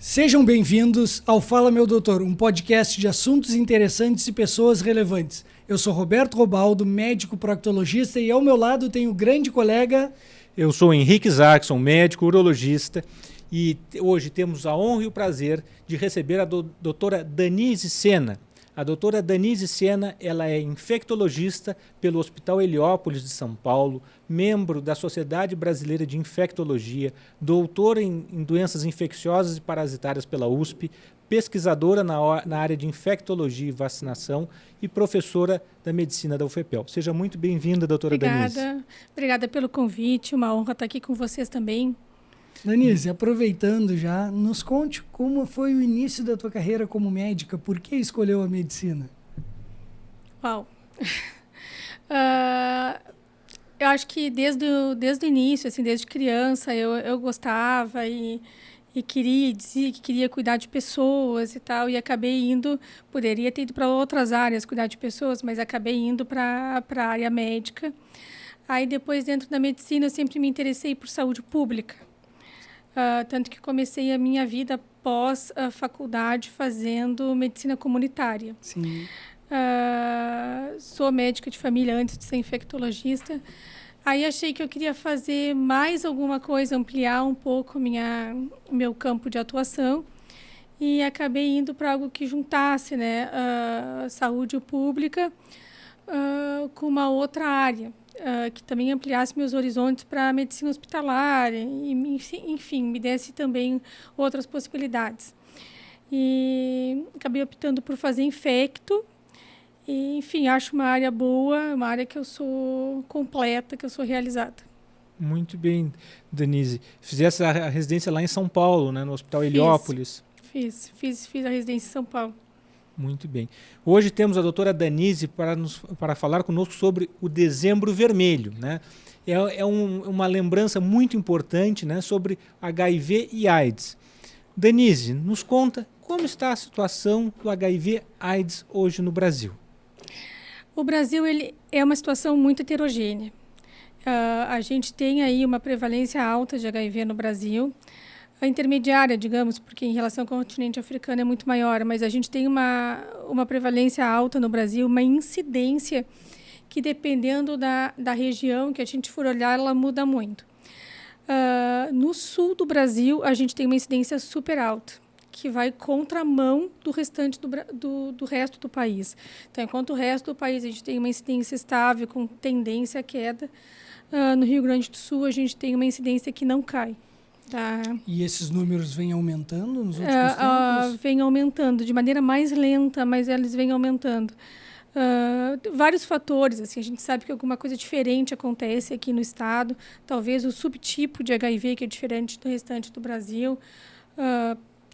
Sejam bem-vindos ao Fala Meu Doutor, um podcast de assuntos interessantes e pessoas relevantes. Eu sou Roberto Robaldo, médico proctologista, e ao meu lado tenho o grande colega... Eu sou Henrique Zackson, médico urologista, e hoje temos a honra e o prazer de receber a doutora Danise Sena. A doutora Danise Sena, ela é infectologista pelo Hospital Heliópolis de São Paulo, membro da Sociedade Brasileira de Infectologia, doutora em doenças infecciosas e parasitárias pela USP, pesquisadora na área de infectologia e vacinação e professora da medicina da UFPEL. Seja muito bem-vinda, doutora Danise. Obrigada pelo convite, uma honra estar aqui com vocês também. Danise, aproveitando já, nos conte como foi o início da tua carreira como médica, por que escolheu a medicina? Uau! Eu acho que desde o início, assim, desde criança, eu gostava e dizia que queria cuidar de pessoas e tal, e acabei indo, poderia ter ido para outras áreas cuidar de pessoas, mas acabei indo para a área médica. Aí depois, dentro da medicina, eu sempre me interessei por saúde pública. Tanto que comecei a minha vida pós a faculdade fazendo medicina comunitária. Sim. Sou médica de família antes de ser infectologista. Aí achei que eu queria fazer mais alguma coisa, ampliar um pouco o meu campo de atuação. E acabei indo para algo que juntasse, né, a saúde pública com uma outra área. Que também ampliasse meus horizontes para a medicina hospitalar e, enfim, me desse também outras possibilidades. E acabei optando por fazer infecto. E, enfim, acho uma área boa, uma área que eu sou completa, que eu sou realizada. Muito bem, Danise. Fizesse a residência lá em São Paulo, né, no Hospital Heliópolis. Fiz a residência em São Paulo. Muito bem. Hoje temos a doutora Danise para falar conosco sobre o Dezembro Vermelho, né? Uma lembrança muito importante, né, sobre HIV e AIDS. Danise, nos conta como está a situação do HIV/AIDS hoje no Brasil. O Brasil ele é uma situação muito heterogênea. A gente tem aí uma prevalência alta de HIV no Brasil. A intermediária, digamos, porque em relação ao continente africano é muito maior, mas a gente tem uma prevalência alta no Brasil, uma incidência que, dependendo da região que a gente for olhar, ela muda muito. No sul do Brasil, a gente tem uma incidência super alta, que vai contramão do restante do resto do país. Então, enquanto o resto do país a gente tem uma incidência estável, com tendência à queda, no Rio Grande do Sul a gente tem uma incidência que não cai. Tá. E esses números vêm aumentando nos últimos tempos? Vêm aumentando de maneira mais lenta, mas eles vêm aumentando. Vários fatores, assim, a gente sabe que alguma coisa diferente acontece aqui no estado, talvez o subtipo de HIV que é diferente do restante do Brasil,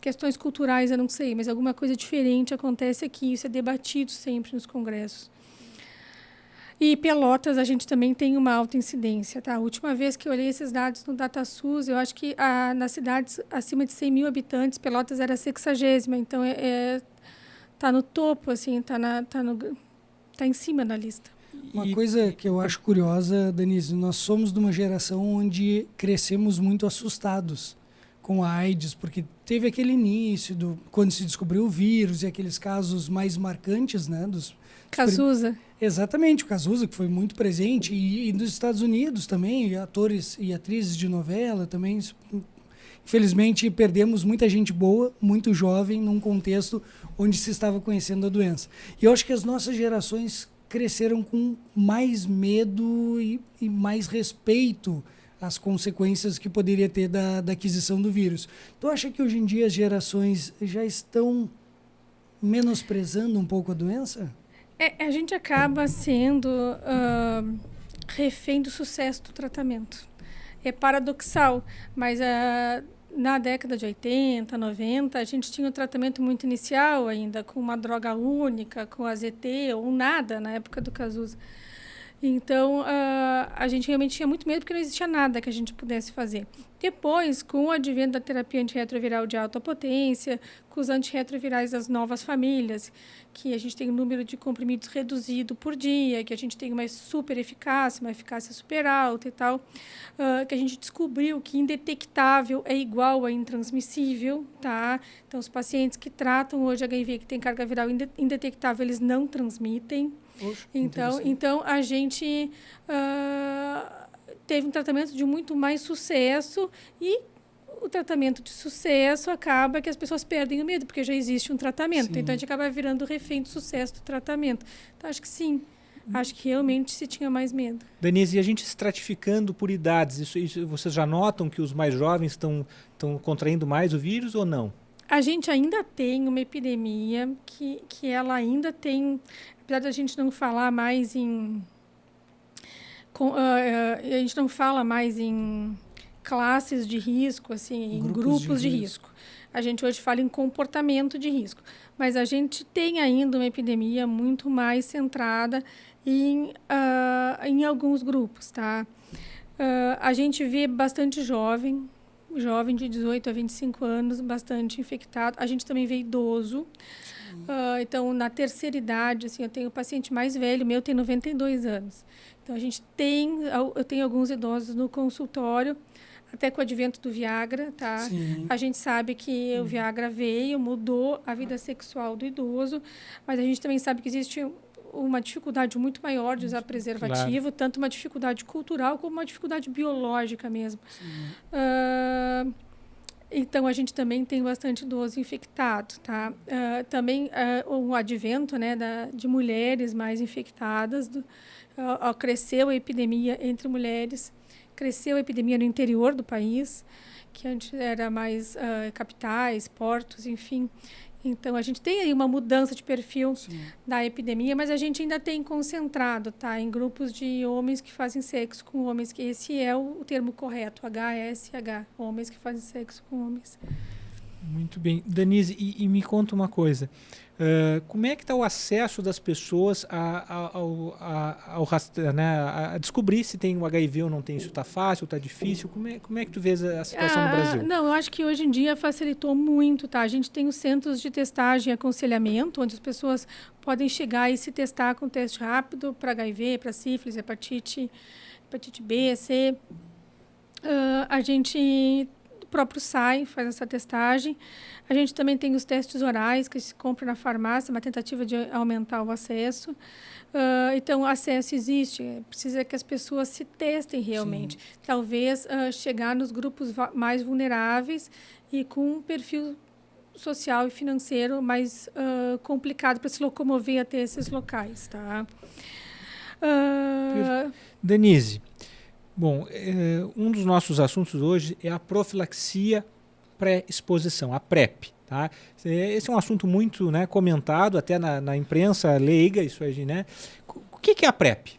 questões culturais eu não sei, mas alguma coisa diferente acontece aqui, isso é debatido sempre nos congressos. E Pelotas, a gente também tem uma alta incidência. Tá? A última vez que eu olhei esses dados no DataSUS, eu acho que nas cidades acima de 100 mil habitantes, Pelotas era a 60ª, então está no topo, assim, tá em cima da lista. Uma coisa que eu acho curiosa, Danise, nós somos de uma geração onde crescemos muito assustados com a AIDS, porque teve aquele início, quando se descobriu o vírus e aqueles casos mais marcantes, né? Cazuza. Exatamente, o Cazuza, que foi muito presente, e nos Estados Unidos também, atores e atrizes de novela também. Infelizmente, perdemos muita gente boa, muito jovem, num contexto onde se estava conhecendo a doença. E eu acho que as nossas gerações cresceram com mais medo e mais respeito às consequências que poderia ter da aquisição do vírus. Tu acha que hoje em dia as gerações já estão menosprezando um pouco a doença? A gente acaba sendo refém do sucesso do tratamento. É paradoxal, mas na década de 80, 90, a gente tinha um tratamento muito inicial ainda, com uma droga única, com AZT ou nada na época do Cazuza. Então, a gente realmente tinha muito medo porque não existia nada que a gente pudesse fazer. Depois, com o advento da terapia antirretroviral de alta potência, com os antirretrovirais das novas famílias, que a gente tem um número de comprimidos reduzido por dia, que a gente tem uma super eficácia, uma eficácia super alta e tal, que a gente descobriu que indetectável é igual a intransmissível, tá? Então, os pacientes que tratam hoje HIV, que tem carga viral indetectável, eles não transmitem. Poxa, Então a gente teve um tratamento de muito mais sucesso e o tratamento de sucesso acaba que as pessoas perdem o medo, porque já existe um tratamento. Sim. Então, a gente acaba virando refém do sucesso do tratamento. Então, acho que sim. Acho que realmente se tinha mais medo. Denise, e a gente estratificando por idades, isso vocês já notam que os mais jovens estão contraindo mais o vírus ou não? A gente ainda tem uma epidemia que ela ainda tem, apesar de a gente não falar mais a gente não fala mais em classes de risco, assim, em grupos de risco. A gente hoje fala em comportamento de risco, mas a gente tem ainda uma epidemia muito mais centrada em alguns grupos, tá? A gente vê bastante jovem de 18 a 25 anos, bastante infectado. A gente também vê idoso. Então, na terceira idade, assim, eu tenho o paciente mais velho, meu tem 92 anos. Então, eu tenho alguns idosos no consultório, até com o advento do Viagra, tá? Sim. A gente sabe que o Viagra veio, mudou a vida sexual do idoso, mas a gente também sabe que existe uma dificuldade muito maior de usar preservativo, claro. Tanto uma dificuldade cultural como uma dificuldade biológica mesmo. Então, a gente também tem bastante idoso infectado, tá? Também o advento, né, de mulheres mais infectadas, cresceu a epidemia entre mulheres, cresceu a epidemia no interior do país, que antes era mais capitais, portos, enfim. Então, a gente tem aí uma mudança de perfil da epidemia, mas a gente ainda tem concentrado, tá, em grupos de homens que fazem sexo com homens, que esse é o termo correto, HSH, homens que fazem sexo com homens. Muito bem. Denise, e me conta uma coisa. Como é que está o acesso das pessoas a descobrir se tem o HIV ou não tem? Isso está fácil, está difícil? Como é que tu vês a situação no Brasil? Não, eu acho que hoje em dia facilitou muito, tá? A gente tem os centros de testagem e aconselhamento, onde as pessoas podem chegar e se testar com teste rápido para HIV, para sífilis, hepatite B, C. O próprio SAI faz essa testagem. A gente também tem os testes orais que se compra na farmácia, uma tentativa de aumentar o acesso. Então, o acesso existe, precisa que as pessoas se testem realmente. Sim. Talvez chegar nos grupos mais vulneráveis e com um perfil social e financeiro mais complicado para se locomover até esses locais. Tá? Denise, bom, um dos nossos assuntos hoje é a profilaxia pré-exposição, a PrEP. Tá? Esse é um assunto muito, né, comentado até na imprensa leiga, isso aí, né? O que é a PrEP?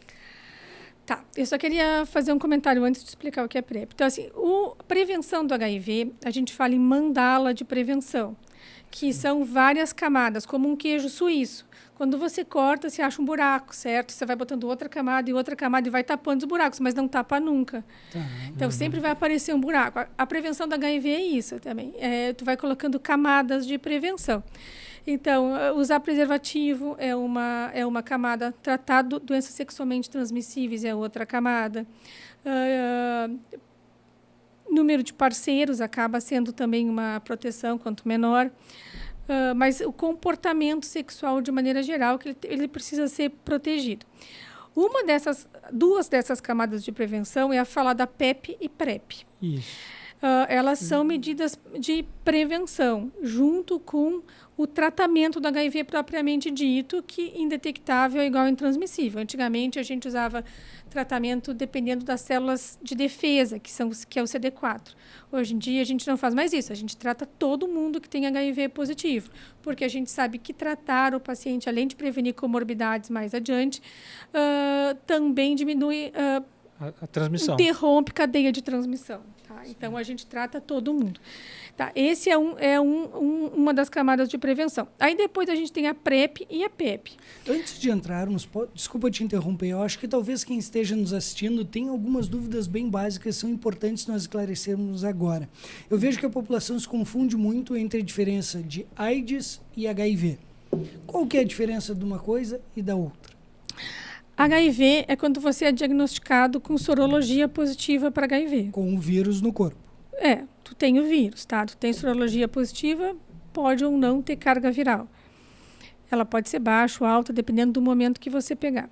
Tá, eu só queria fazer um comentário antes de explicar o que é PrEP. Então, assim, prevenção do HIV, a gente fala em mandala de prevenção, que são várias camadas, como um queijo suíço. Quando você corta, você acha um buraco, certo? Você vai botando outra camada e vai tapando os buracos, mas não tapa nunca. Então, sempre vai aparecer um buraco. A prevenção do HIV é isso também. Tu vai colocando camadas de prevenção. Então, usar preservativo é uma camada. Tratar doenças sexualmente transmissíveis é outra camada. Número de parceiros acaba sendo também uma proteção, quanto menor. Mas o comportamento sexual, de maneira geral, que ele precisa ser protegido. Duas dessas camadas de prevenção é a falada PEP e PrEP. Isso. Elas são medidas de prevenção, junto com o tratamento do HIV propriamente dito, que indetectável é igual a intransmissível. Antigamente, a gente usava tratamento dependendo das células de defesa, que é o CD4. Hoje em dia, a gente não faz mais isso. A gente trata todo mundo que tem HIV positivo, porque a gente sabe que tratar o paciente, além de prevenir comorbidades mais adiante, também diminui a transmissão. Interrompe cadeia de transmissão. Tá? Então, a gente trata todo mundo. Tá? Esse uma das camadas de prevenção. Aí, depois, a gente tem a PrEP e a PEP. Antes de entrarmos, desculpa te interromper, eu acho que talvez quem esteja nos assistindo tenha algumas dúvidas bem básicas que são importantes nós esclarecermos agora. Eu vejo que a população se confunde muito entre a diferença de AIDS e HIV. Qual que é a diferença de uma coisa e da outra? HIV é quando você é diagnosticado com sorologia positiva para HIV. Com o vírus no corpo. Tu tem o vírus, tá? Tu tem sorologia positiva, pode ou não ter carga viral. Ela pode ser baixa ou alta, dependendo do momento que você pegar.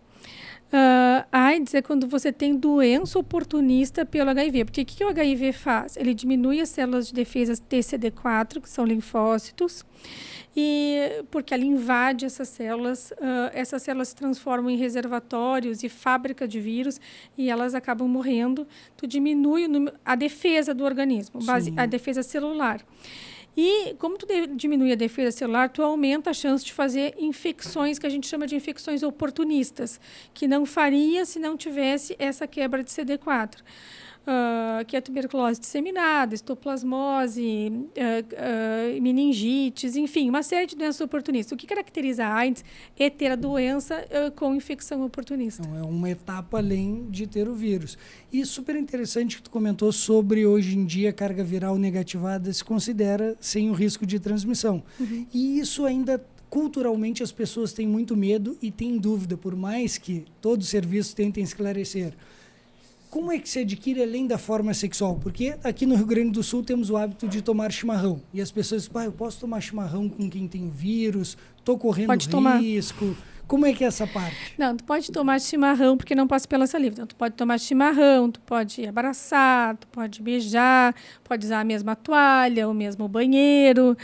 AIDS é quando você tem doença oportunista pelo HIV. Porque o que o HIV faz? Ele diminui as células de defesa TCD4, que são linfócitos, e porque ela invade essas células se transformam em reservatórios e fábrica de vírus e elas acabam morrendo. Tu diminui a defesa do organismo, a defesa celular. E como tu diminui a defesa celular, tu aumenta a chance de fazer infecções que a gente chama de infecções oportunistas, que não faria se não tivesse essa quebra de CD4. Que é a tuberculose disseminada, histoplasmose, meningites, enfim, uma série de doenças oportunistas. O que caracteriza a AIDS é ter a doença com infecção oportunista. Então, é uma etapa além de ter o vírus. E super interessante que tu comentou sobre, hoje em dia, a carga viral negativada se considera sem o risco de transmissão. Uhum. E isso ainda... Culturalmente, as pessoas têm muito medo e têm dúvida, por mais que todos os serviços tentem esclarecer. Como é que se adquire além da forma sexual? Porque aqui no Rio Grande do Sul temos o hábito de tomar chimarrão. E as pessoas dizem, eu posso tomar chimarrão com quem tem o vírus? Estou correndo risco. Como é que é essa parte? Não, tu pode tomar chimarrão porque não passa pela saliva. Então, tu pode tomar chimarrão, tu pode abraçar, tu pode beijar, pode usar a mesma toalha, o mesmo banheiro,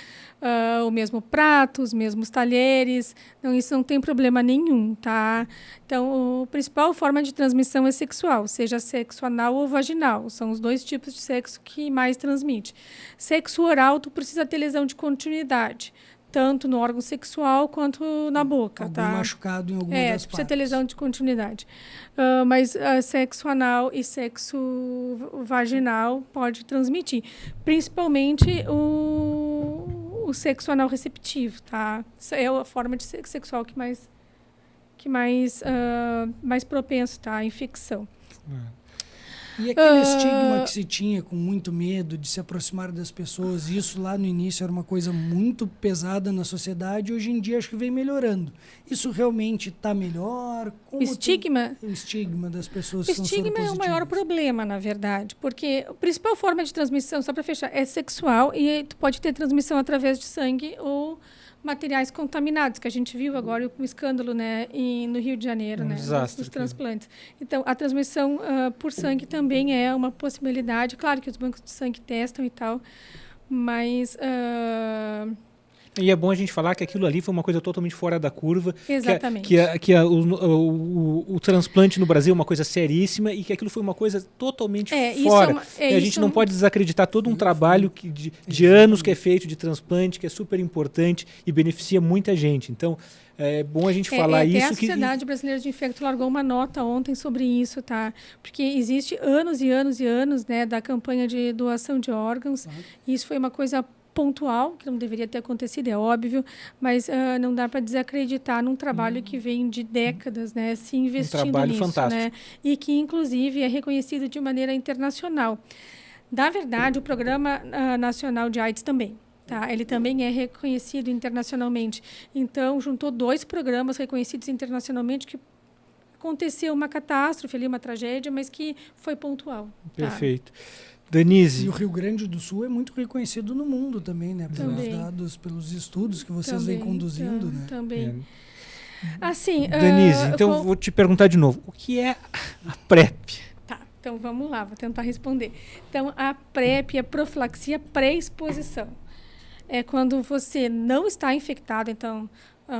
o mesmo prato, os mesmos talheres. Não, isso não tem problema nenhum, tá? Então, a principal forma de transmissão é sexual, seja sexo anal ou vaginal. São os dois tipos de sexo que mais transmite. Sexo oral, tu precisa ter lesão de continuidade, tanto no órgão sexual quanto na boca. Algum tá? machucado em alguma das partes. Precisa ter lesão de continuidade. Mas sexo anal e sexo vaginal pode transmitir. Principalmente o sexo anal receptivo, tá? Isso é a forma de sexo sexual que mais propenso, tá? À infecção. E aquele estigma que se tinha com muito medo de se aproximar das pessoas, isso lá no início era uma coisa muito pesada na sociedade, hoje em dia acho que vem melhorando. Isso realmente está melhor? O estigma das pessoas que são soropositivas. O estigma é o maior problema, na verdade, porque a principal forma de transmissão, só para fechar, é sexual e tu pode ter transmissão através de sangue ou materiais contaminados, que a gente viu agora o escândalo, né, no Rio de Janeiro, né, dos transplantes. Então, a transmissão por sangue também é uma possibilidade. Claro que os bancos de sangue testam e tal, mas... E é bom a gente falar que aquilo ali foi uma coisa totalmente fora da curva. Exatamente. O transplante no Brasil é uma coisa seríssima e que aquilo foi uma coisa totalmente fora. A gente não pode desacreditar todo um trabalho de anos que é feito de transplante, que é super importante e beneficia muita gente. Então, é bom a gente falar isso. A Sociedade Brasileira de Infecto largou uma nota ontem sobre isso, tá? Porque existe anos e anos e anos, né, da campanha de doação de órgãos. E isso foi uma coisa pontual, que não deveria ter acontecido, é óbvio, mas não dá para desacreditar num trabalho que vem de décadas, né, se investindo trabalho nisso, fantástico. né, e que, inclusive, é reconhecido de maneira internacional. Na verdade, o Programa Nacional de AIDS também. Tá? Ele também é reconhecido internacionalmente. Então, juntou 2 programas reconhecidos internacionalmente que aconteceu uma catástrofe ali, uma tragédia, mas que foi pontual. Perfeito. Tá? Denise. E o Rio Grande do Sul é muito reconhecido no mundo também, né? Pelos dados, pelos estudos que vocês vêm conduzindo, né? Também. Assim, Denise, então vou te perguntar de novo. O que é a PrEP? Tá, então vamos lá, vou tentar responder. Então, a PrEP é profilaxia pré-exposição. É quando você não está infectado, então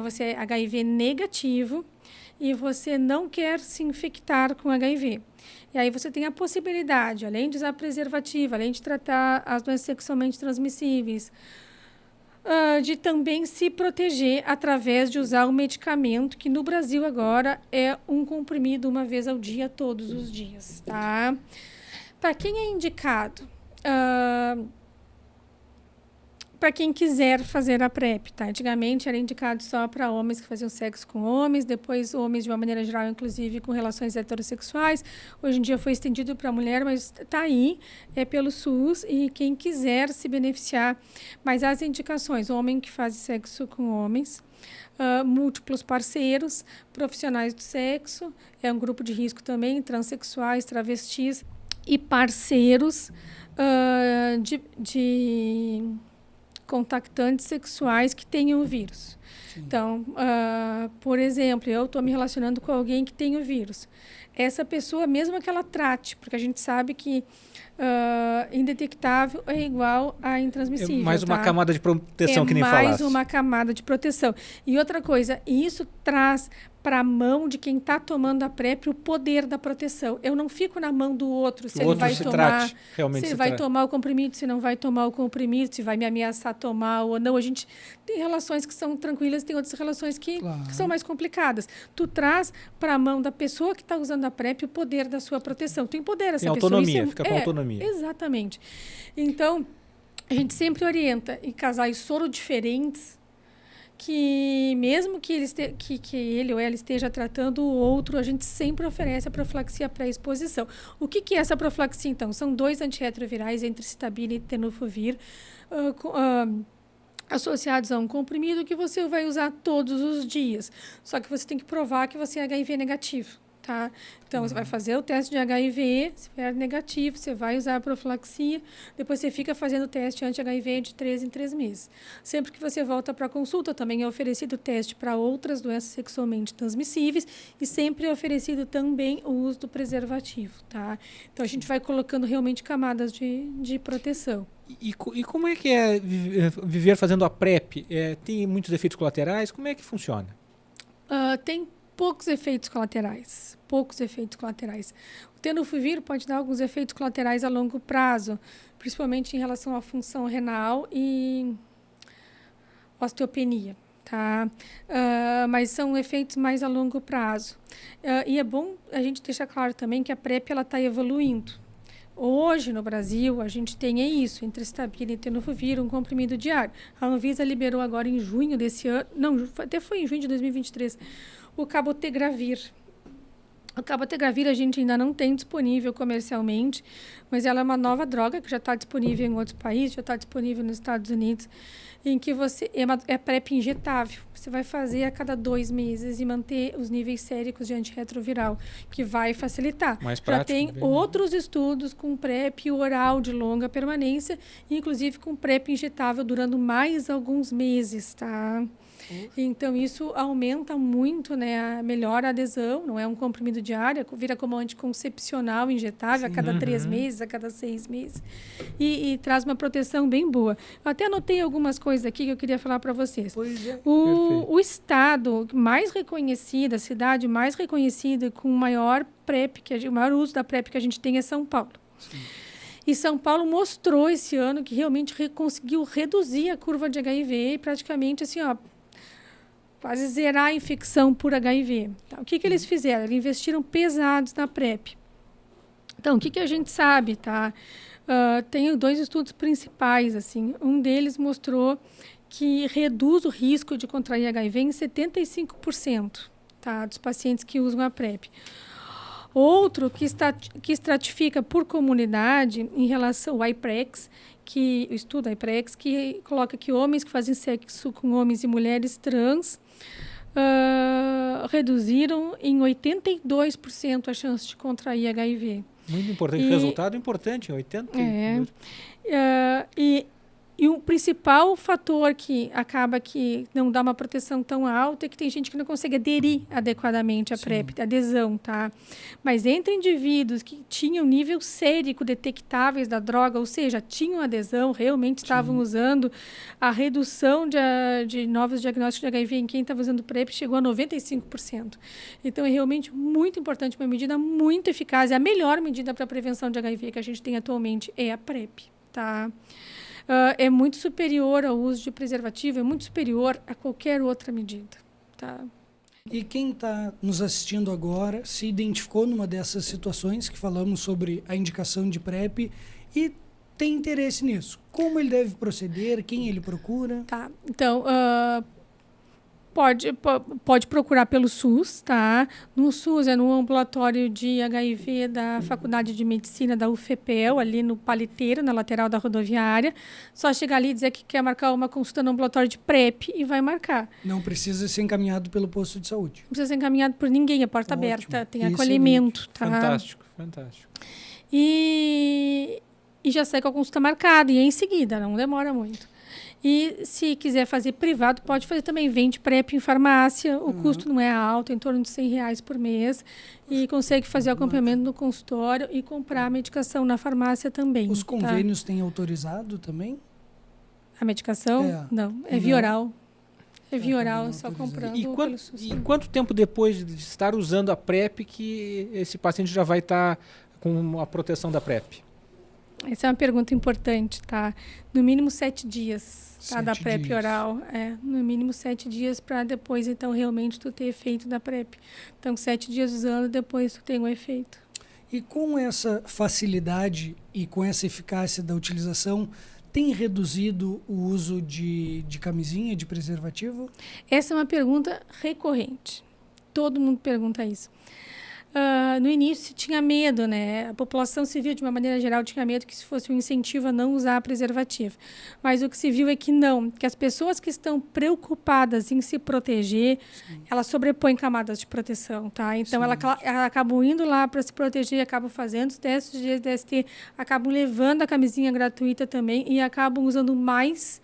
você é HIV negativo e você não quer se infectar com HIV. E aí você tem a possibilidade, além de usar preservativo, além de tratar as doenças sexualmente transmissíveis, de também se proteger através de usar um medicamento que no Brasil agora é um comprimido uma vez ao dia, todos os dias, tá? Para quem é indicado? Para quem quiser fazer a PrEP, tá? Antigamente era indicado só para homens que faziam sexo com homens, depois homens de uma maneira geral, inclusive com relações heterossexuais. Hoje em dia foi estendido para a mulher, mas está aí, é pelo SUS, e quem quiser se beneficiar. Mas as indicações, homem que faz sexo com homens, múltiplos parceiros, profissionais do sexo, é um grupo de risco também, transexuais, travestis e parceiros de contactantes sexuais que tenham o vírus. Sim. Então, por exemplo, eu estou me relacionando com alguém que tem o vírus. Essa pessoa, mesmo que ela trate, porque a gente sabe que indetectável é igual a intransmissível. É mais uma tá? camada de proteção, que nem falasse. É mais uma camada de proteção. E outra coisa, isso traz para a mão de quem está tomando a PrEP o poder da proteção. Eu não fico na mão do outro se ele vai tomar, se ele vai tomar o comprimido, se não vai tomar o comprimido, se vai me ameaçar tomar ou não. A gente tem relações que são tranquilas, tem outras relações que são mais complicadas. Tu traz para a mão da pessoa que está usando a PrEP o poder da sua proteção. Tu empodera essa pessoa. Autonomia, fica com autonomia. Exatamente. Então, a gente sempre orienta em casais soro diferentes que mesmo que ele ou ela esteja tratando o outro, a gente sempre oferece a profilaxia pré-exposição. O que é essa profilaxia, então? São 2 antirretrovirais, entricitabina e tenofovir, associados a um comprimido que você vai usar todos os dias. Só que você tem que provar que você é HIV negativo. Tá? Então, você vai fazer o teste de HIV, se for negativo, você vai usar a profilaxia, depois você fica fazendo o teste anti-HIV de 3 em 3 meses. Sempre que você volta para a consulta, também é oferecido teste para outras doenças sexualmente transmissíveis e sempre é oferecido também o uso do preservativo. Tá? Então, a gente vai colocando realmente camadas de proteção. E como é que é viver fazendo a PrEP? Tem muitos efeitos colaterais? Como é que funciona? Tem poucos efeitos colaterais. O tenofovir pode dar alguns efeitos colaterais a longo prazo, principalmente em relação à função renal e osteopenia. Tá? Mas são efeitos mais a longo prazo. E é bom a gente deixar claro também que a PrEP está evoluindo. Hoje, no Brasil, a gente tem isso, entricitabina e tenofovir, um comprimido diário. A Anvisa liberou agora em junho desse ano, não, até foi em junho de 2023, o cabotegravir. O cabotegravir a gente ainda não tem disponível comercialmente, mas ela é uma nova droga que já está disponível em outros países, já está disponível nos Estados Unidos, em que é PrEP injetável. Você vai fazer a cada 2 meses e manter os níveis séricos de antirretroviral, que vai facilitar. Mais prático, já tem outros estudos com PrEP oral de longa permanência, inclusive com PrEP injetável durando mais alguns meses, tá? Então, isso aumenta muito, né, melhora a adesão, não é um comprimido diário, vira como anticoncepcional injetável a cada 3 meses, a cada 6 meses, e traz uma proteção bem boa. Eu até anotei algumas coisas aqui que eu queria falar para vocês. Pois é. O estado mais reconhecido, a cidade mais reconhecida com o maior PrEP, o maior uso da PrEP que a gente tem é São Paulo. Sim. E São Paulo mostrou esse ano que realmente conseguiu reduzir a curva de HIV e praticamente assim, quase zerar a infecção por HIV. Tá? O que eles fizeram? Eles investiram pesados na PrEP. Então, o que a gente sabe? Tá? Tem 2 estudos principais. Assim. Um deles mostrou que reduz o risco de contrair HIV em 75%, tá? Dos pacientes que usam a PrEP. Outro que estratifica por comunidade em relação ao IPREX, o estudo IPREX, que coloca que homens que fazem sexo com homens e mulheres trans reduziram em 82% a chance de contrair HIV. Muito importante, resultado importante, 82%. E o principal fator que acaba que não dá uma proteção tão alta é que tem gente que não consegue aderir adequadamente à PrEP, adesão, tá? Mas entre indivíduos que tinham nível sérico detectáveis da droga, ou seja, tinham adesão, realmente estavam usando, a redução de novos diagnósticos de HIV em quem estava usando PrEP chegou a 95%. Então, é realmente muito importante, uma medida muito eficaz. A melhor medida para a prevenção de HIV que a gente tem atualmente é a PrEP, tá? é muito superior ao uso de preservativo, é muito superior a qualquer outra medida. Tá? E quem está nos assistindo agora se identificou numa dessas situações que falamos sobre a indicação de PrEP e tem interesse nisso. Como ele deve proceder? Quem ele procura? Tá. Então, pode procurar pelo SUS, tá? No SUS é no ambulatório de HIV da Faculdade de Medicina da UFPEL, ali no Paliteiro, na lateral da rodoviária. Só chegar ali e dizer que quer marcar uma consulta no ambulatório de PrEP e vai marcar. Não precisa ser encaminhado pelo posto de saúde. Não precisa ser encaminhado por ninguém, é porta Ótimo. aberta, tem Excelente. acolhimento, tá? Fantástico, fantástico. E já sai com a consulta marcada, e é em seguida, não demora muito. E se quiser fazer privado, pode fazer também. Vende PrEP em farmácia, o custo não é alto, em torno de R$100 por mês. E consegue fazer o acompanhamento no consultório e comprar a medicação na farmácia também. Os convênios têm autorizado também? A medicação? Não, é via oral. É via oral, é só comprando pelo SUS. E quanto tempo depois de estar usando a PrEP que esse paciente já vai estar com a proteção da PrEP? Essa é uma pergunta importante, tá? No mínimo 7 dias, tá? 7 Da PrEP dias. oral. No mínimo 7 dias para depois, então, realmente tu ter efeito da PrEP. Então, 7 dias usando, depois tu tem um efeito. E com essa facilidade e com essa eficácia da utilização, tem reduzido o uso de camisinha, de preservativo? Essa é uma pergunta recorrente. Todo mundo pergunta isso. No início se tinha medo, né? A população civil, de uma maneira geral, tinha medo que isso fosse um incentivo a não usar preservativo. Mas o que se viu é que não, que as pessoas que estão preocupadas em se proteger, elas sobrepõem camadas de proteção, tá? Então, elas acabam indo lá para se proteger, acabam fazendo os testes de DST, acabam levando a camisinha gratuita também e acabam usando mais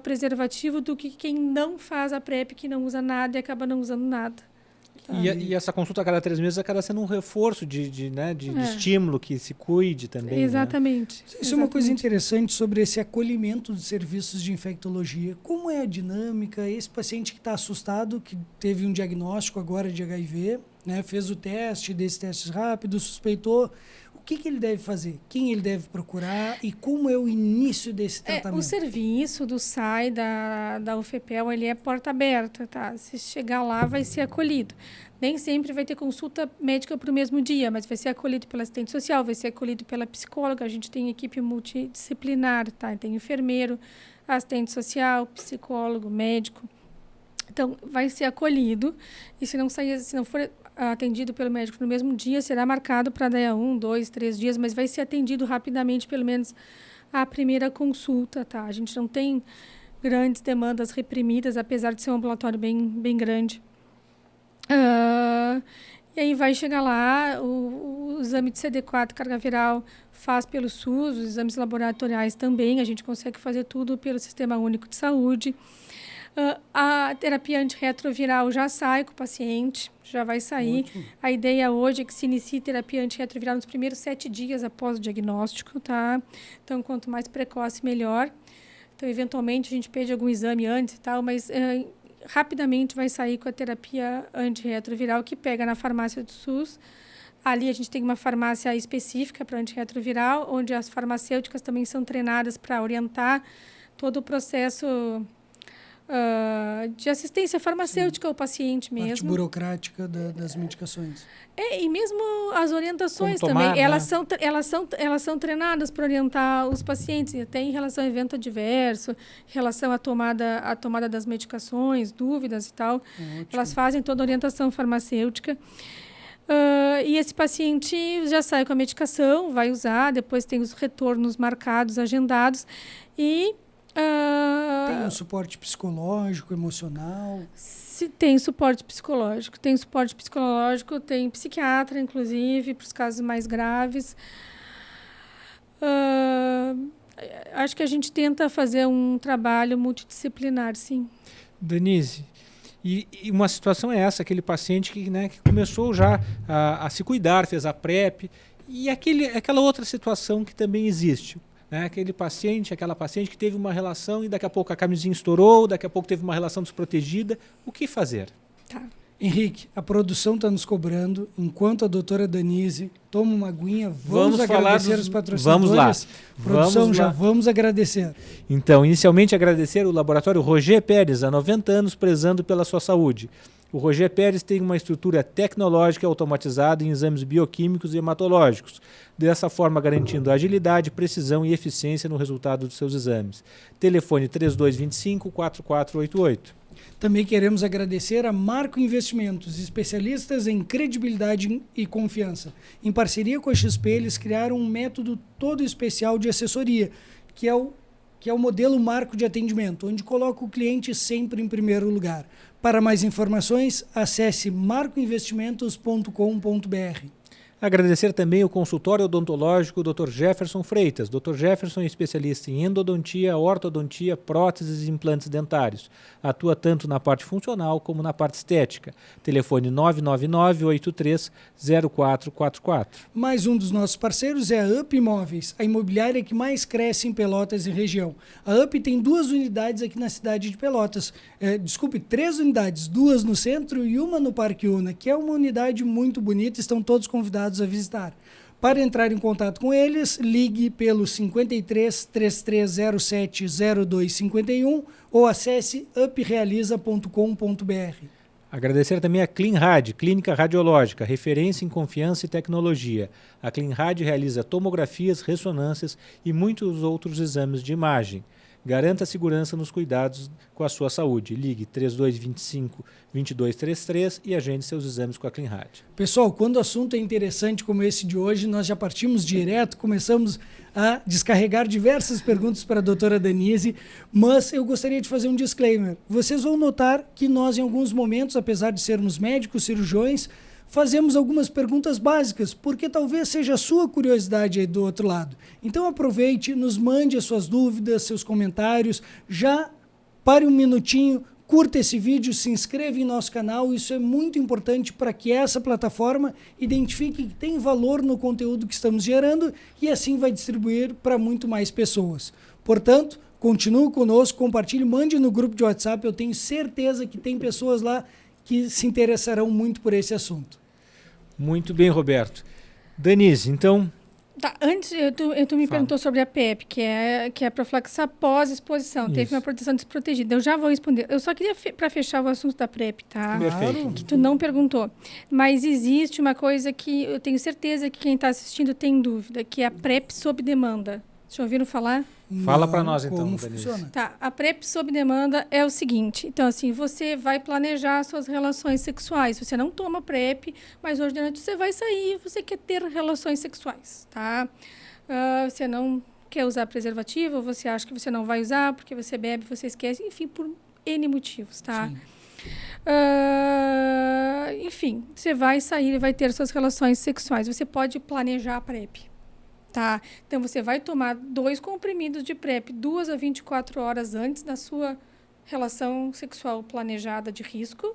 preservativo do que quem não faz a PrEP, que não usa nada e acaba não usando nada. E essa consulta a cada 3 meses acaba sendo um reforço de estímulo, que se cuide também. Exatamente. Né? Isso é uma coisa interessante sobre esse acolhimento dos serviços de infectologia. Como é a dinâmica? Esse paciente que está assustado, que teve um diagnóstico agora de HIV, né, fez o teste, desses testes rápidos, suspeitou. O que ele deve fazer? Quem ele deve procurar? E como é o início desse tratamento? O serviço do SAI, da UFPEL, ele é porta aberta, tá? Se chegar lá, vai ser acolhido. Nem sempre vai ter consulta médica para o mesmo dia, mas vai ser acolhido pela assistente social, vai ser acolhido pela psicóloga. A gente tem equipe multidisciplinar, tá? Tem enfermeiro, assistente social, psicólogo, médico. Então, vai ser acolhido. E se não for atendido pelo médico no mesmo dia, será marcado para daí a 1, 2, 3 dias, mas vai ser atendido rapidamente, pelo menos a primeira consulta, tá? A gente não tem grandes demandas reprimidas, apesar de ser um ambulatório bem grande. E aí vai chegar lá, o exame de CD4, carga viral, faz pelo SUS, os exames laboratoriais também, a gente consegue fazer tudo pelo Sistema Único de Saúde. A terapia antirretroviral já sai com o paciente, já vai sair. Ótimo. A ideia hoje é que se inicie terapia antirretroviral nos primeiros 7 dias após o diagnóstico, tá? Então, quanto mais precoce, melhor. Então, eventualmente, a gente pede algum exame antes e tal, mas rapidamente vai sair com a terapia antirretroviral, que pega na farmácia do SUS. Ali a gente tem uma farmácia específica para antirretroviral, onde as farmacêuticas também são treinadas para orientar todo o processo de assistência farmacêutica ao paciente mesmo. Parte burocrática das medicações. E mesmo as orientações Como tomar, também, né? elas são treinadas para orientar os pacientes, até em relação a evento adverso, em relação à tomada das medicações, dúvidas e tal. Ótimo. Elas fazem toda a orientação farmacêutica. E esse paciente já sai com a medicação, vai usar, depois tem os retornos marcados, agendados, e tem um suporte psicológico, emocional? Se tem suporte psicológico. Tem psiquiatra, inclusive, para os casos mais graves. Acho que a gente tenta fazer um trabalho multidisciplinar, sim. Denise, e uma situação é essa, aquele paciente que começou já a se cuidar, fez a PrEP, e aquela outra situação que também existe. Aquela paciente que teve uma relação e daqui a pouco a camisinha estourou, daqui a pouco teve uma relação desprotegida. O que fazer? Tá. Henrique, a produção está nos cobrando. Enquanto a doutora Danise toma uma aguinha, vamos agradecer os patrocinadores. Vamos lá. Produção, já vamos agradecer. Então, inicialmente agradecer o laboratório Roger Pérez, há 90 anos, prezando pela sua saúde. O Roger Pérez tem uma estrutura tecnológica automatizada em exames bioquímicos e hematológicos, dessa forma garantindo agilidade, precisão e eficiência no resultado dos seus exames. Telefone 3225-4488. Também queremos agradecer a Marco Investimentos, especialistas em credibilidade e confiança. Em parceria com a XP, eles criaram um método todo especial de assessoria, que é o modelo Marco de atendimento, onde coloca o cliente sempre em primeiro lugar. Para mais informações, acesse marcoinvestimentos.com.br. Agradecer também o consultório odontológico Dr. Jefferson Freitas. Dr. Jefferson é especialista em endodontia, ortodontia, próteses e implantes dentários. Atua tanto na parte funcional como na parte estética. Telefone 999-830444. Mais um dos nossos parceiros é a UP Imóveis, a imobiliária que mais cresce em Pelotas e região. A UP tem 2 unidades aqui na cidade de Pelotas. 3 unidades, 2 no centro e uma no Parque Una, que é uma unidade muito bonita, estão todos convidados a visitar. Para entrar em contato com eles, ligue pelo 53 3307 0251 ou acesse uprealiza.com.br. Agradecer também a CleanRad, Clínica Radiológica, referência em confiança e tecnologia. A CleanRad realiza tomografias, ressonâncias e muitos outros exames de imagem. Garanta a segurança nos cuidados com a sua saúde. Ligue 3225-2233 e agende seus exames com a CleanRad. Pessoal, quando o assunto é interessante como esse de hoje, nós já partimos direto, começamos a descarregar diversas perguntas para a doutora Danise, mas eu gostaria de fazer um disclaimer. Vocês vão notar que nós, em alguns momentos, apesar de sermos médicos, cirurgiões, fazemos algumas perguntas básicas, porque talvez seja a sua curiosidade aí do outro lado. Então aproveite, nos mande as suas dúvidas, seus comentários, já pare um minutinho, curta esse vídeo, se inscreva em nosso canal, isso é muito importante para que essa plataforma identifique que tem valor no conteúdo que estamos gerando e assim vai distribuir para muito mais pessoas. Portanto, continue conosco, compartilhe, mande no grupo de WhatsApp, eu tenho certeza que tem pessoas lá que se interessarão muito por esse assunto. Muito bem, Roberto. Danise, então... Tá, antes, tu me perguntou sobre a PEP, que é a profilaxia pós-exposição. Teve uma proteção desprotegida. Eu já vou responder. Eu só queria, para fechar o assunto da PrEP, tá? Perfeito. Que tu não perguntou. Mas existe uma coisa que eu tenho certeza que quem está assistindo tem dúvida, que é a PrEP sob demanda. Já ouviram falar? Fala para nós, então, como Danise. funciona? Tá, a PrEP sob demanda é o seguinte. Então, assim, você vai planejar suas relações sexuais. Você não toma PrEP, mas hoje de noite você vai sair, você quer ter relações sexuais, tá? Você não quer usar preservativo, você acha que você não vai usar porque você bebe, você esquece, enfim, por N motivos, tá? Enfim, você vai sair e vai ter suas relações sexuais. Você pode planejar a PrEP. Tá? Então, você vai tomar 2 comprimidos de PrEP 2 a 24 horas antes da sua relação sexual planejada de risco.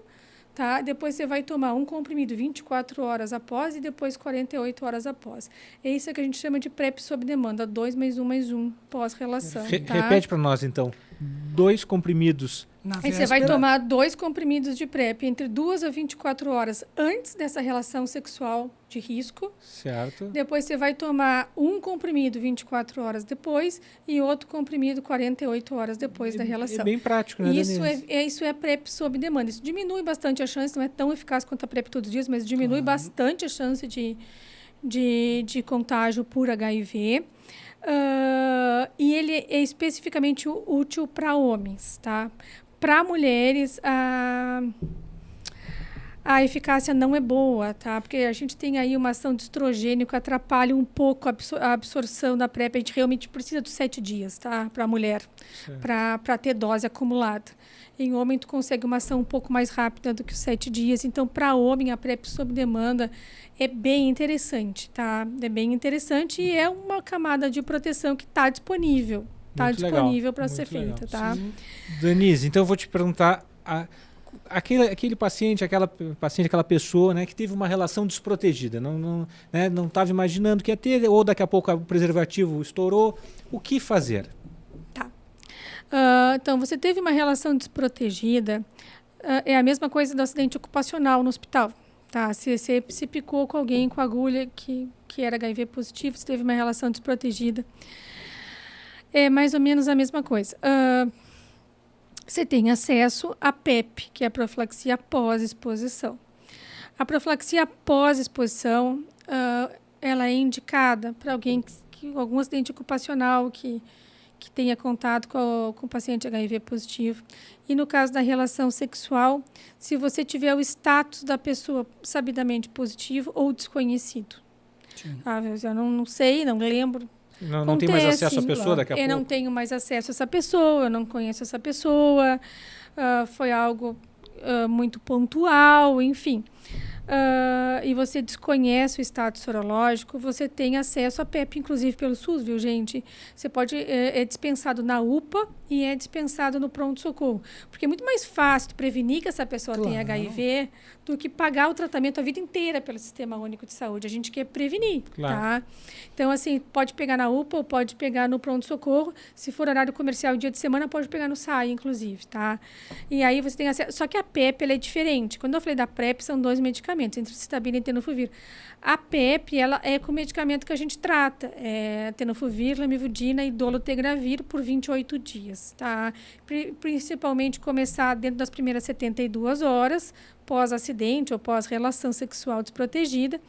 Tá? Depois, você vai tomar um comprimido 24 horas após e depois 48 horas após. É isso que a gente chama de PrEP sob demanda, 2 mais 1 pós-relação. Tá? Repete para nós, então. 2 comprimidos. Aí você vai tomar 2 comprimidos de PrEP entre 2 a 24 horas antes dessa relação sexual de risco. Certo. Depois você vai tomar um comprimido 24 horas depois e outro comprimido 48 horas depois da relação. É bem prático, né, Isso Danise? isso é PrEP sob demanda. Isso diminui bastante a chance, não é tão eficaz quanto a PrEP todos os dias, mas diminui bastante a chance de contágio por HIV. E ele é especificamente útil para homens, tá? Para mulheres, a eficácia não é boa, tá? Porque a gente tem aí uma ação de estrogênio que atrapalha um pouco a absorção da PrEP. A gente realmente precisa dos 7 dias, tá? Para a mulher, para ter dose acumulada. Em homem, tu consegue uma ação um pouco mais rápida do que os 7 dias. Então, para homem, a PrEP sob demanda é bem interessante, tá? É bem interessante e é uma camada de proteção que está disponível. Está disponível para ser feita, tá? Danise, então eu vou te perguntar, aquele paciente, aquela pessoa, né, que teve uma relação desprotegida, não estava imaginando que ia ter, ou daqui a pouco o preservativo estourou, o que fazer? Tá. Então, você teve uma relação desprotegida, é a mesma coisa do acidente ocupacional no hospital. Tá? Se você se picou com alguém com agulha que era HIV positivo, se teve uma relação desprotegida, é mais ou menos a mesma coisa. Você tem acesso à PEP, que é a profilaxia pós-exposição. A profilaxia pós-exposição, ela é indicada para alguém que algum acidente ocupacional que tenha contato com o paciente HIV positivo. E no caso da relação sexual, se você tiver o status da pessoa sabidamente positivo ou desconhecido. Eu não sei, não lembro. Não tem mais acesso à pessoa daqui a pouco? Eu não tenho mais acesso a essa pessoa, eu não conheço essa pessoa, foi algo muito pontual, enfim. E você desconhece o status sorológico, você tem acesso à PEP, inclusive pelo SUS, viu, gente? Você pode, é dispensado na UPA e é dispensado no pronto-socorro. Porque é muito mais fácil prevenir que essa pessoa tenha HIV do que pagar o tratamento a vida inteira pelo Sistema Único de Saúde. A gente quer prevenir, tá? Então, assim, pode pegar na UPA ou pode pegar no pronto-socorro. Se for horário comercial dia de semana, pode pegar no SAI, inclusive, tá? E aí você tem acesso... Só que a PEP, ela é diferente. Quando eu falei da PrEP, são 2 medicamentos, Citabina e Tenofovir. A PEP, ela é com o medicamento que a gente trata. Tenofovir, Lamivudina e Dolutegravir por 28 dias, tá? Principalmente começar dentro das primeiras 72 horas, pós-acidente ou pós-relação sexual desprotegida.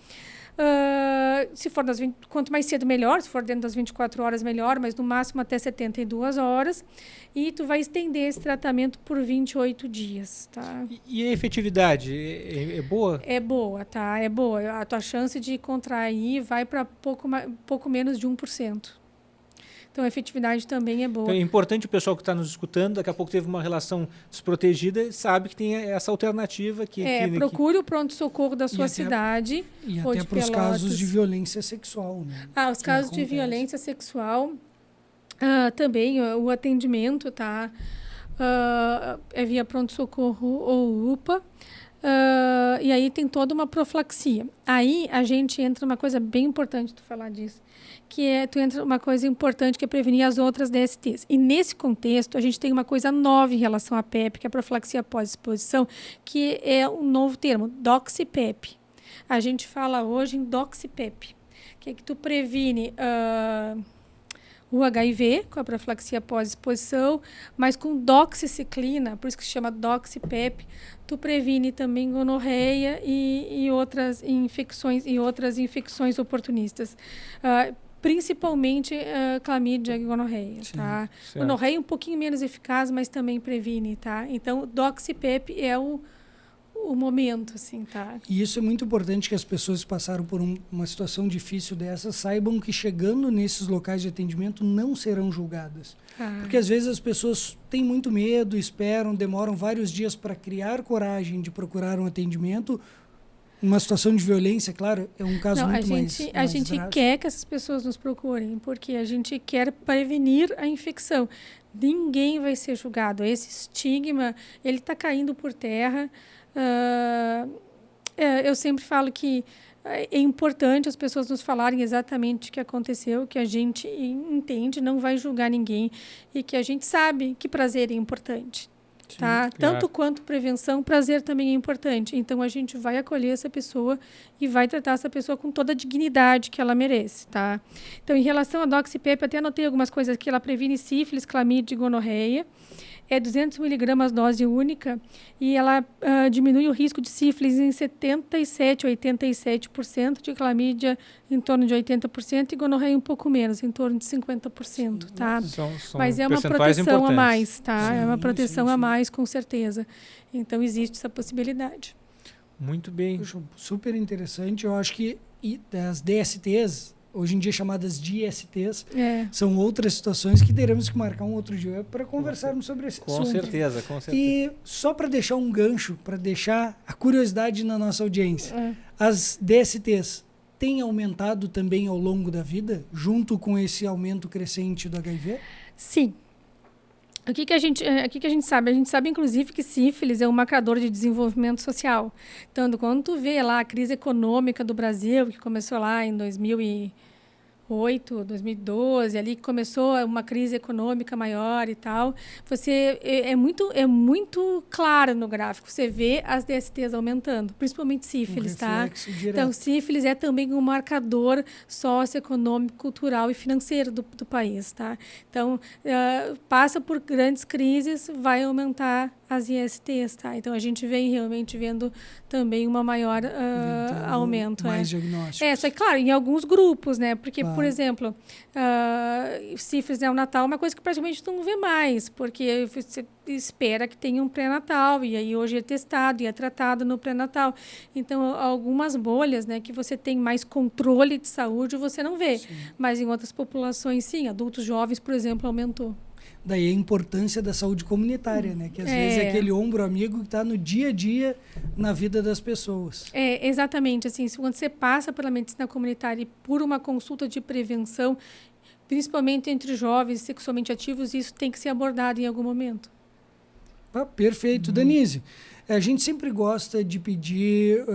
Se for quanto mais cedo, melhor. Se for dentro das 24 horas, melhor, mas no máximo até 72 horas. E tu vai estender esse tratamento por 28 dias, tá? E a efetividade é boa? É boa, tá? É boa. A tua chance de contrair vai para pouco menos de 1%. Então, a efetividade também é boa. Então, é importante o pessoal que está nos escutando, daqui a pouco teve uma relação desprotegida, sabe que tem essa alternativa. Procure o pronto-socorro da sua cidade. E até para os casos de violência sexual. Né? Os casos de violência sexual, também o atendimento, tá? É via pronto-socorro ou UPA. E aí tem toda uma profilaxia. Aí a gente entra numa coisa bem importante tu falar disso, que tu entra uma coisa importante que é prevenir as outras DSTs. E nesse contexto, a gente tem uma coisa nova em relação à PEP, que é a profilaxia pós-exposição, que é um novo termo, DoxyPEP. A gente fala hoje em DoxyPEP, que é que tu previne o HIV, com a profilaxia pós-exposição, mas com doxiciclina, por isso que se chama DoxyPEP, tu previne também gonorreia e outras infecções oportunistas. Principalmente clamídia e gonorreia, tá? Gonorreia é um pouquinho menos eficaz, mas também previne, tá? Então, DoxyPEP é o momento, assim, tá? E isso é muito importante, que as pessoas que passaram por uma situação difícil dessa saibam que chegando nesses locais de atendimento não serão julgadas. Porque às vezes as pessoas têm muito medo, esperam, demoram vários dias para criar coragem de procurar um atendimento. Uma situação de violência, claro, é um caso muito mais A gente quer que essas pessoas nos procurem, porque a gente quer prevenir a infecção. Ninguém vai ser julgado. Esse estigma, ele está caindo por terra. Eu sempre falo que é importante as pessoas nos falarem exatamente o que aconteceu, que a gente entende, não vai julgar ninguém e que a gente sabe que prazer é importante. Sim, tá? Claro. Tanto quanto prevenção, prazer também é importante. Então, a gente vai acolher essa pessoa e vai tratar essa pessoa com toda a dignidade que ela merece. Tá? Então, em relação à DoxyPEP, até anotei algumas coisas aqui. Ela previne sífilis, clamídia e gonorreia. É 200 miligramas dose única e ela diminui o risco de sífilis em 77% a 87%, de clamídia em torno de 80% e gonorreia um pouco menos, em torno de 50%, tá? São Mas é uma proteção a mais, tá? Sim, é uma proteção a mais, com certeza. Então, existe essa possibilidade. Muito bem. Puxa, super interessante. Eu acho que das DSTs... hoje em dia chamadas de ISTs, são outras situações que teremos que marcar um outro dia para conversarmos sobre esse assunto. Com certeza. E só para deixar um gancho, para deixar a curiosidade na nossa audiência, as DSTs têm aumentado também ao longo da vida, junto com esse aumento crescente do HIV? Sim. O que a gente sabe? A gente sabe, inclusive, que sífilis é um marcador de desenvolvimento social. Então, quando tu vê lá a crise econômica do Brasil, que começou lá em 2008, 2008, 2012, ali que começou uma crise econômica maior e tal, é muito claro no gráfico, você vê as DSTs aumentando, principalmente sífilis, tá? Então, sífilis é também um marcador socioeconômico, cultural e financeiro do país, tá? Então, passa por grandes crises, vai aumentar as ISTs, tá? Então, a gente vem realmente vendo também uma maior aumento. Mais diagnósticos. Só que, claro, em alguns grupos, né? Porque, por exemplo, sífilis neonatal é uma coisa que praticamente tu não vê mais, porque você espera que tenha um pré-natal, e aí hoje é testado e é tratado no pré-natal. Então, algumas bolhas, né, que você tem mais controle de saúde, você não vê. Sim. Mas em outras populações, sim. Adultos jovens, por exemplo, aumentou. Daí a importância da saúde comunitária, né? Que às vezes é aquele ombro amigo que está no dia a dia na vida das pessoas. Exatamente. Assim, quando você passa pela medicina comunitária e por uma consulta de prevenção, principalmente entre jovens sexualmente ativos, isso tem que ser abordado em algum momento. Perfeito. Danise, a gente sempre gosta de pedir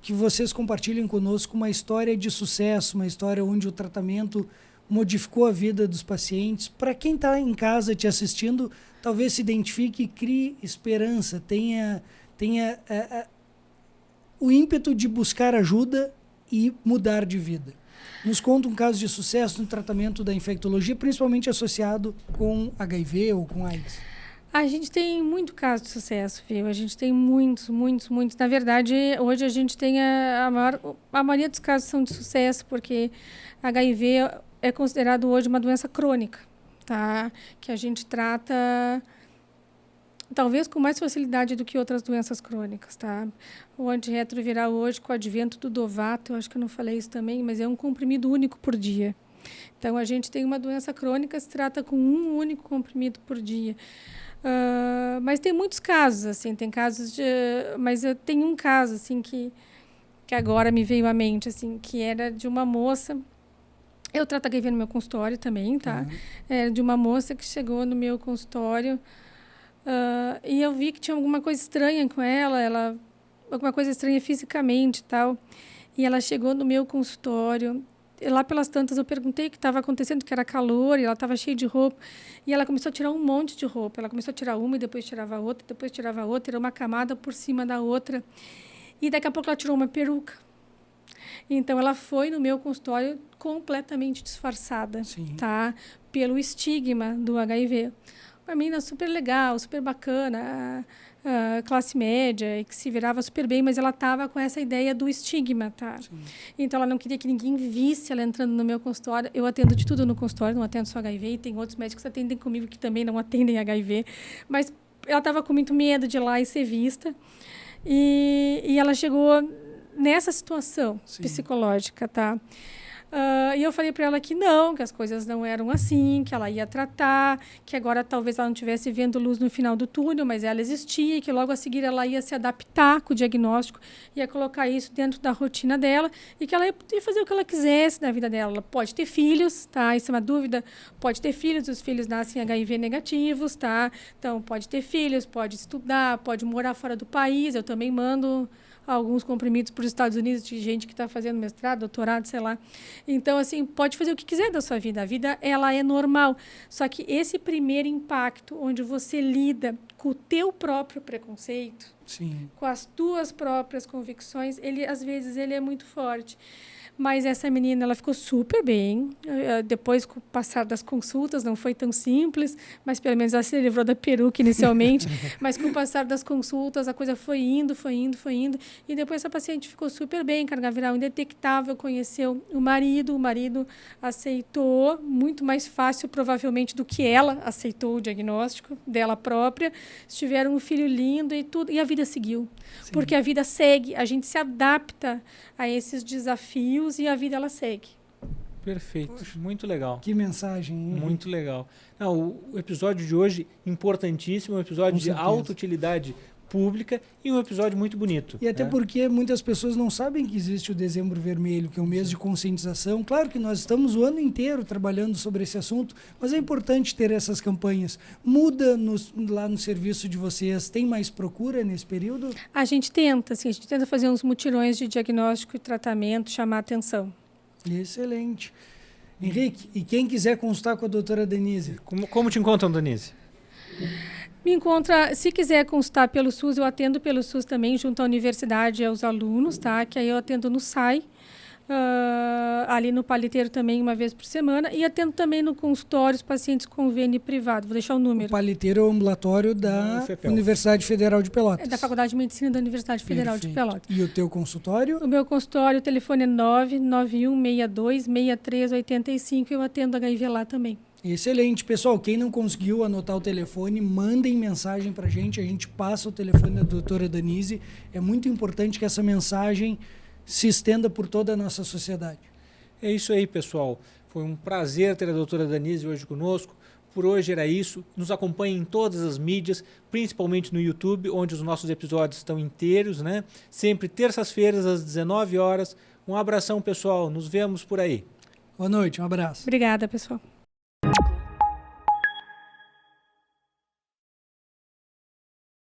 que vocês compartilhem conosco uma história de sucesso, uma história onde o tratamento modificou a vida dos pacientes. Para quem está em casa te assistindo, talvez se identifique e crie esperança, tenha o ímpeto de buscar ajuda e mudar de vida. Nos conta um caso de sucesso no tratamento da infectologia, principalmente associado com HIV ou com AIDS. A gente tem muito caso de sucesso, viu? A gente tem muitos. Na verdade, hoje a gente tem a maioria dos casos são de sucesso, porque HIV é considerado hoje uma doença crônica, tá? Que a gente trata talvez com mais facilidade do que outras doenças crônicas, tá? O antirretroviral hoje, com o advento do Dovato, eu acho que eu não falei isso também, mas é um comprimido único por dia. Então, a gente tem uma doença crônica, se trata com um único comprimido por dia. Mas tem muitos casos, assim, tem casos de... Mas eu tenho um caso, assim, que agora me veio à mente, assim, que era de uma moça... Eu trato HIV no meu consultório também, tá? Era de uma moça que chegou no meu consultório e eu vi que tinha alguma coisa estranha com ela, alguma coisa estranha fisicamente e tal. E ela chegou no meu consultório... E lá pelas tantas eu perguntei o que estava acontecendo, que era calor, e ela estava cheia de roupa. E ela começou a tirar um monte de roupa. Ela começou a tirar uma e depois tirava outra, depois tirava outra. Era uma camada por cima da outra. E daqui a pouco ela tirou uma peruca. Então, ela foi no meu consultório completamente disfarçada, tá? Pelo estigma do HIV. Uma menina super legal, super bacana, classe média, e que se virava super bem, mas ela estava com essa ideia do estigma, tá? Sim. Então, ela não queria que ninguém visse ela entrando no meu consultório. Eu atendo de tudo no consultório, não atendo só HIV, e tem outros médicos que atendem comigo que também não atendem HIV, mas ela estava com muito medo de ir lá e ser vista, e ela chegou nessa situação psicológica, tá? E eu falei para ela que não, que as coisas não eram assim, que ela ia tratar, que agora talvez ela não estivesse vendo luz no final do túnel, mas ela existia, e que logo a seguir ela ia se adaptar com o diagnóstico, ia colocar isso dentro da rotina dela, e que ela ia poder fazer o que ela quisesse na vida dela. Ela pode ter filhos, tá? Isso é uma dúvida. Pode ter filhos, os filhos nascem HIV negativos, tá? Então, pode ter filhos, pode estudar, pode morar fora do país. Eu também mando alguns comprimidos para os Estados Unidos de gente que está fazendo mestrado, doutorado, sei lá. Então, assim, pode fazer o que quiser da sua vida. A vida, ela é normal. Só que esse primeiro impacto, onde você lida com o teu próprio preconceito, com as tuas próprias convicções, às vezes, ele é muito forte. Mas essa menina, ela ficou super bem. Depois, com o passar das consultas, não foi tão simples, mas pelo menos ela se livrou da peruca inicialmente. Mas com o passar das consultas, a coisa foi indo. E depois essa paciente ficou super bem, carga viral indetectável, conheceu o marido aceitou, muito mais fácil, provavelmente, do que ela aceitou o diagnóstico dela própria. Tiveram um filho lindo e tudo, e a vida seguiu. Sim. Porque a vida segue, a gente se adapta a esses desafios, e a vida, ela segue. Perfeito. Poxa, muito legal. Que mensagem, hein? Muito legal. Não, o episódio de hoje, importantíssimo, um episódio de alta utilidade pública e um episódio muito bonito. E até porque muitas pessoas não sabem que existe o Dezembro Vermelho, que é um mês de conscientização. Claro que nós estamos o ano inteiro trabalhando sobre esse assunto, mas é importante ter essas campanhas. Muda lá no serviço de vocês? Tem mais procura nesse período? A gente tenta fazer uns mutirões de diagnóstico e tratamento, chamar a atenção. Excelente. Henrique, e quem quiser consultar com a doutora Denise? Como te encontram, Denise? Me encontra, se quiser consultar pelo SUS, eu atendo pelo SUS também, junto à universidade e aos alunos, tá? Que aí eu atendo no SAI, ali no Paliteiro também, uma vez por semana, e atendo também no consultório os pacientes convênio privado. Vou deixar o número. O Paliteiro é o ambulatório da Universidade Federal de Pelotas. É da Faculdade de Medicina da Universidade Federal de Pelotas. E o teu consultório? O meu consultório, o telefone é 99162-6385, eu atendo HIV lá também. Excelente. Pessoal, quem não conseguiu anotar o telefone, mandem mensagem para a gente passa o telefone da doutora Denise. É muito importante que essa mensagem se estenda por toda a nossa sociedade. É isso aí, pessoal. Foi um prazer ter a doutora Denise hoje conosco. Por hoje era isso. Nos acompanhem em todas as mídias, principalmente no YouTube, onde os nossos episódios estão inteiros, né? Sempre terças-feiras, às 19 horas. Um abração, pessoal. Nos vemos por aí. Boa noite, um abraço. Obrigada, pessoal.